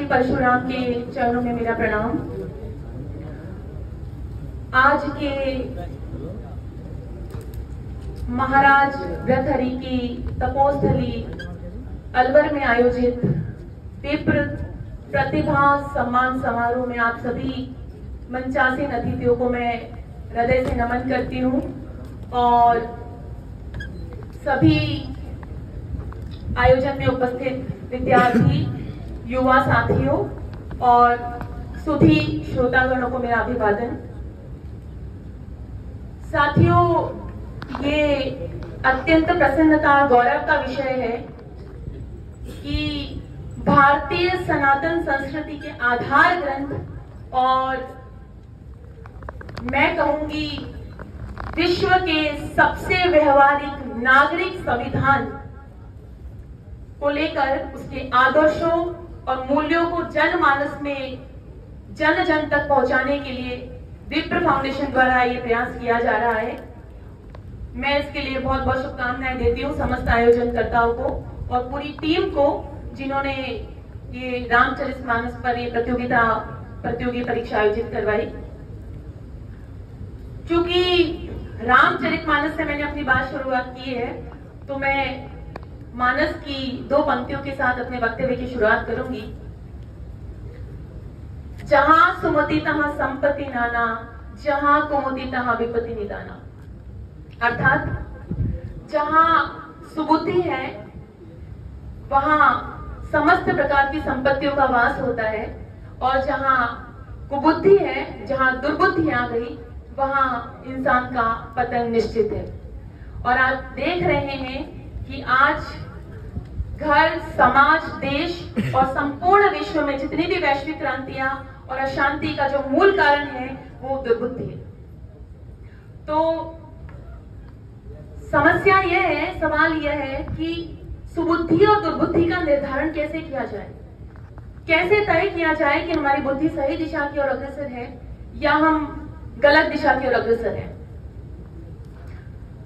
श्री परशुराम के चरणों में मेरा प्रणाम। आज के महाराज व्रतहरि की तपोस्थली अलवर में आयोजित विप्र प्रतिभा सम्मान समारोह में आप सभी मंचासीन अतिथियों को मैं हृदय से नमन करती हूँ और सभी आयोजन में उपस्थित विद्यार्थी, युवा साथियों और सुधी श्रोतागणों को मेरा अभिवादन। साथियों, ये अत्यंत प्रसन्नता और गौरव का विषय है कि भारतीय सनातन संस्कृति के आधार ग्रंथ और मैं कहूंगी विश्व के सबसे व्यवहारिक नागरिक संविधान को लेकर उसके आदर्शों और मूल्यों को जनमानस में जन जन तक पहुंचाने के लिए विप्र फाउंडेशन द्वारा ये प्रयास किया जा रहा है। मैं इसके लिए बहुत बहुत शुभकामनाएं देती हूँ समस्त आयोजनकर्ताओं को और पूरी टीम को, जिन्होंने ये रामचरितमानस पर ये प्रतियोगी परीक्षा आयोजित करवाई। क्योंकि रामचरितमानस से मैंने अपनी बात शुरुआत की है, तो मैं मानस की दो पंक्तियों के साथ अपने वक्तव्य की शुरुआत करूंगी। जहां सुमति तहां संपत्ति नाना, जहां कुमति तहां विपत्ति निदाना। अर्थात जहां सुबुद्धि है वहां समस्त प्रकार की संपत्तियों का वास होता है और जहां कुबुद्धि है, जहां दुर्बुद्धि आ गई, वहां इंसान का पतन निश्चित है। और आप देख रहे हैं कि आज घर, समाज, देश और संपूर्ण विश्व में जितनी भी वैश्विक क्रांतियां और अशांति का जो मूल कारण है वो दुर्बुद्धि है। तो समस्या यह है, सवाल यह है कि सुबुद्धि और दुर्बुद्धि का निर्धारण कैसे किया जाए, कैसे तय किया जाए कि हमारी बुद्धि सही दिशा की ओर अग्रसर है या हम गलत दिशा की ओर अग्रसर है।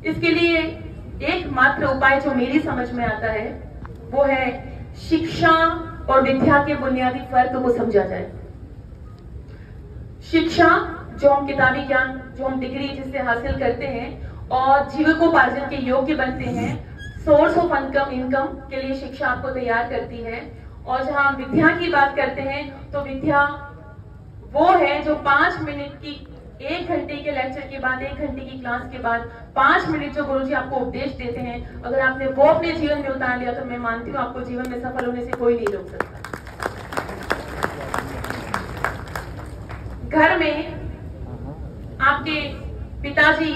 इसके लिए एकमात्र उपाय जो मेरी समझ में आता है वो है शिक्षा और विद्या के बुनियादी फर्क को समझा जाए। शिक्षा, जो हम किताबी ज्ञान, जो हम डिग्री जिससे हासिल करते हैं और जीविकोपार्जन के योग्य बनते हैं, सोर्स ऑफ इनकम के लिए शिक्षा आपको तैयार करती है। और जहां हम विद्या की बात करते हैं तो विद्या वो है जो 5 मिनट की, 1 घंटे के लेक्चर के बाद, 1 घंटे की क्लास के बाद 5 मिनट जो गुरुजी आपको उपदेश देते हैं, अगर आपने वो अपने जीवन में उतार लिया तो मैं मानती हूँ आपको जीवन में सफल होने से कोई नहीं रोक सकता। घर में आपके पिताजी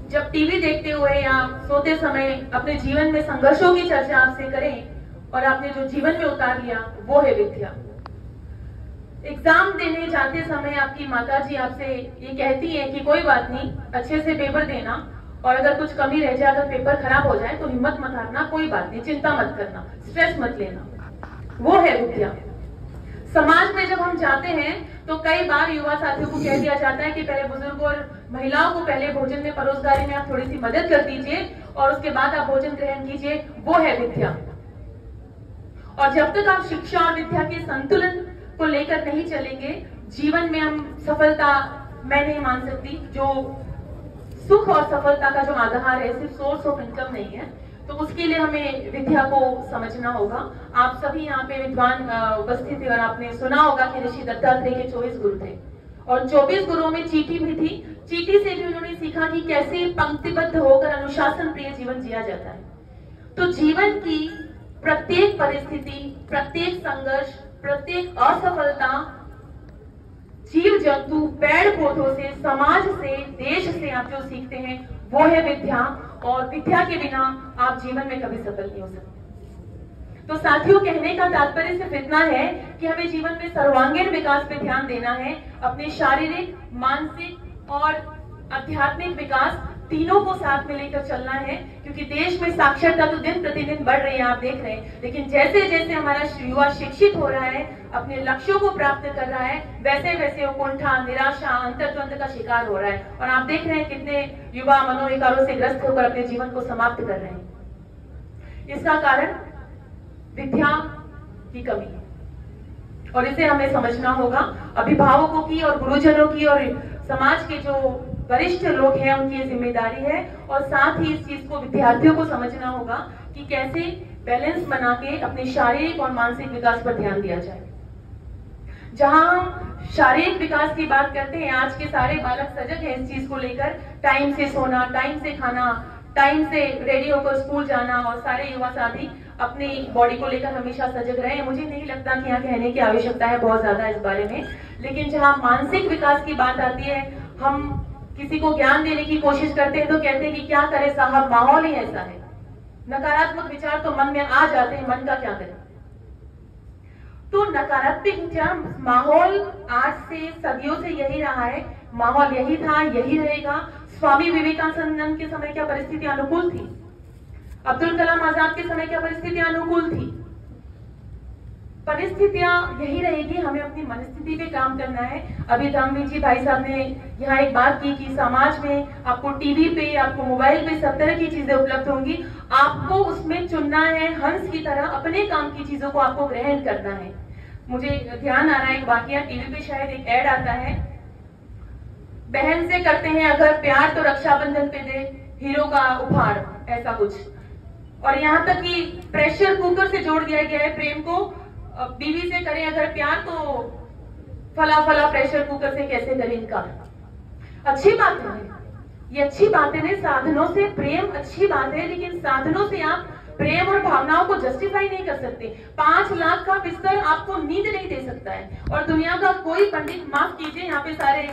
जब टीवी देखते हुए या सोते समय अपने जीवन में संघर्षों की चर्चा आपसे करें और आपने जो जीवन में उतार लिया वो है विद्या। एग्जाम देने जाते समय आपकी माताजी आपसे ये कहती है कि कोई बात नहीं, अच्छे से पेपर देना और अगर कुछ कमी रह जाए, अगर पेपर खराब हो जाए तो हिम्मत मत हारना, कोई बात नहीं, चिंता मत करना, स्ट्रेस मत लेना। वो है विद्या। समाज में जब हम जाते हैं तो कई बार युवा साथियों को कह दिया जाता है कि पहले बुजुर्गों और महिलाओं को पहले भोजन में परोसदारी में आप थोड़ी सी मदद कर दीजिए और उसके बाद आप भोजन ग्रहण कीजिए, वो है विद्या। और जब तक आप शिक्षा और विद्या के संतुलन को लेकर नहीं चलेंगे, जीवन में हम सफलता मैं नहीं मान सकती। जो सुख और सफलता का जो आधार है सिर्फ सोर्स ऑफ इनकम नहीं है, तो उसके लिए हमें विद्या को समझना होगा। आप सभी यहाँ पे विद्वान उपस्थित थे और आपने सुना होगा कि ऋषि दत्तात्रेय के 24 गुरु थे और 24 गुरुओं में चीटी भी थी। चीटी से भी उन्होंने सीखा कि कैसे पंक्तिबद्ध होकर अनुशासन प्रिय जीवन जिया जाता है। तो जीवन की प्रत्येक परिस्थिति, प्रत्येक संघर्ष, प्रत्येक असफलता, जीव जंतु, पेड़ पौधों से, समाज से, देश से आप जो सीखते हैं वो है विद्या। और विद्या के बिना आप जीवन में कभी सफल नहीं हो सकते। तो साथियों, कहने का तात्पर्य सिर्फ इतना है कि हमें जीवन में सर्वांगीण विकास पे ध्यान देना है। अपने शारीरिक, मानसिक और आध्यात्मिक विकास तीनों को साथ में लेकर चलना है, क्योंकि देश में साक्षरता तो दिन प्रतिदिन बढ़ रही है, आप देख रहे हैं। लेकिन जैसे जैसे हमारा युवा शिक्षित हो रहा है, अपने लक्ष्यों को प्राप्त कर रहा है, वैसे वैसे वो कुंठा, निराशा, अंतर्द्वंद का शिकार हो रहा है। और आप देख रहे हैं कितने युवा मनोविकारों से ग्रस्त होकर अपने जीवन को समाप्त कर रहे हैं। इसका कारण विद्या की कमी है। और इसे हमें समझना होगा। अभिभावकों की और गुरुजनों की और समाज के जो वरिष्ठ लोग हैं उनकी ये जिम्मेदारी है, और साथ ही इस चीज को विद्यार्थियों को समझना होगा कि कैसे बैलेंस बना के अपने शारीरिक और मानसिक विकास पर ध्यान दिया जाए। जहां हम शारीरिक विकास की बात करते हैं, आज के सारे बालक सजग हैं इस चीज को लेकर। टाइम से सोना, टाइम से खाना, टाइम से रेडी होकर स्कूल जाना, और सारे युवा साथी अपनी बॉडी को लेकर हमेशा सजग रहे हैं। मुझे नहीं लगता कि यहाँ कहने की आवश्यकता है बहुत ज्यादा इस बारे में। लेकिन जहाँ मानसिक विकास की बात आती है, हम किसी को ज्ञान देने की कोशिश करते हैं तो कहते हैं कि क्या करे साहब, माहौल ही ऐसा है। नकारात्मक विचार तो मन में आ जाते हैं, मन का क्या करें। तो नकारात्मक विचार, माहौल आज से सदियों से यही रहा है, माहौल यही था, यही रहेगा। स्वामी विवेकानंद के समय क्या परिस्थिति अनुकूल थी? अब्दुल कलाम आजाद के समय क्या परिस्थितियां अनुकूल थी? परिस्थितियां यही रहेगी, हमें अपनी मनस्थिति पे काम करना है। अभी धर्मवीर जी भाई साहब ने यहाँ एक बात की कि समाज में आपको टीवी पे, आपको मोबाइल पे सब तरह की चीजें उपलब्ध होंगी, आपको उसमें चुनना है। हंस की तरह अपने काम की चीजों को आपको ग्रहण करना है। मुझे ध्यान आ रहा है एक वाकया, टीवी पे शायद एक ऐड आता है, बहन से करते हैं अगर प्यार तो रक्षाबंधन पे दे हीरो का उपहार, ऐसा कुछ। और यहाँ तक कि प्रेशर कुकर से जोड़ दिया गया है प्रेम को। बीवी से करें अगर प्यार तो फला फला प्रेशर कुकर से कैसे करें इनका। अच्छी बात है, ये अच्छी बात है। साधनों से प्रेम अच्छी बात है, लेकिन साधनों से आप प्रेम और भावनाओं को जस्टिफाई नहीं कर सकते। 5 लाख का बिस्तर आपको नींद नहीं दे सकता है। और दुनिया का कोई पंडित, माफ कीजिए यहाँ पे सारे